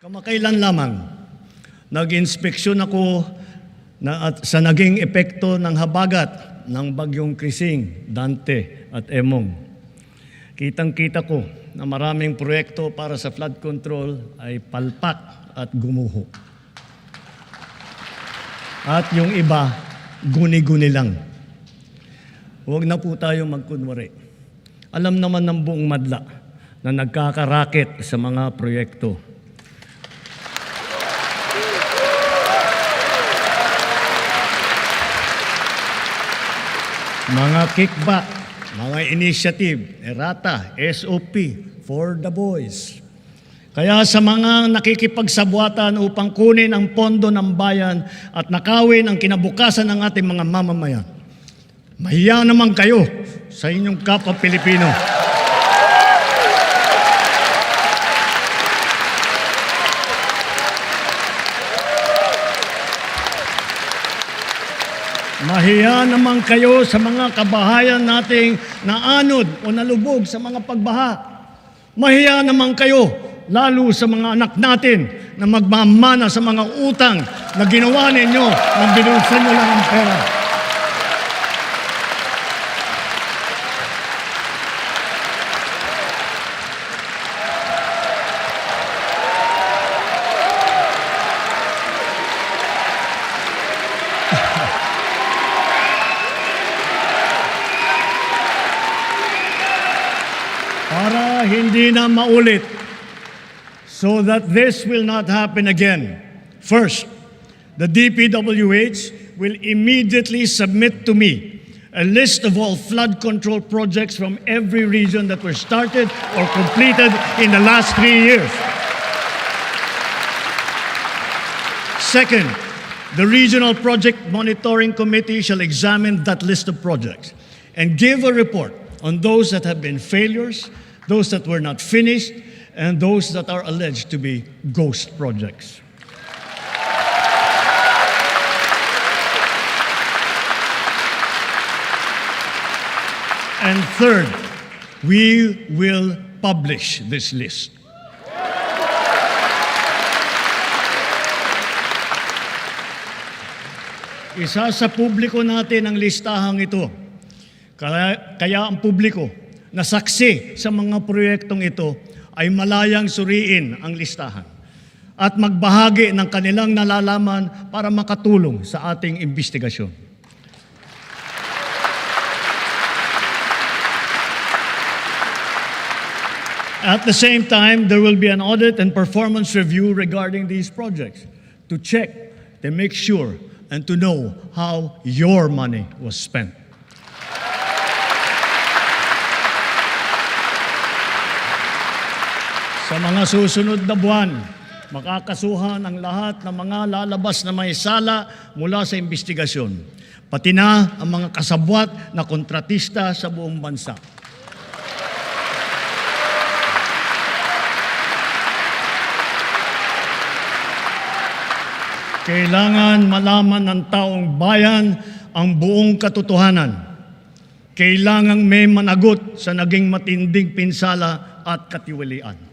Kamakailan lamang, nag-inspeksyon ako sa naging epekto ng habagat ng bagyong Krising, Dante at Emong. Kitang-kita ko na maraming proyekto para sa flood control ay palpak at gumuho. At yung iba, guni-guni lang. Huwag na po tayo magkunwari. Alam naman ng buong madla na nagkakaraket sa mga proyekto. Mga kickback, mga initiative, errata, SOP, for the boys. Kaya sa mga nakikipagsabwatan upang kunin ang pondo ng bayan at nakawin ang kinabukasan ng ating mga mamamayan, mahiya naman kayo sa inyong kapwa Pilipino. Mahiya naman kayo sa mga kabahayan nating naanod o nalubog sa mga pagbaha. Mahiya naman kayo, lalo sa mga anak natin na magmamana sa mga utang na ginawa ninyo nang binulsan nyo lang ang pera. Para hindi na maulit, so that this will not happen again. First, the DPWH will immediately submit to me a list of all flood control projects from every region that were started or completed in the last 3 years. Second, the Regional Project Monitoring Committee shall examine that list of projects and give a report on those that have been failures, those that were not finished, and those that are alleged to be ghost projects. And third, we will publish this list. Isa sa publiko natin ang listahang ito. Kaya ang publiko na saksi sa mga proyektong ito ay malayang suriin ang listahan at magbahagi ng kanilang nalalaman para makatulong sa ating investigasyon. At the same time, there will be an audit and performance review regarding these projects to check, to make sure, and to know how your money was spent. Sa mga susunod na buwan, makakasuhan ang lahat ng mga lalabas na may sala mula sa investigasyon, pati na ang mga kasabwat na kontratista sa buong bansa. Kailangan malaman ng taong bayan ang buong katotohanan. Kailangang may managot sa naging matinding pinsala at katiwalian.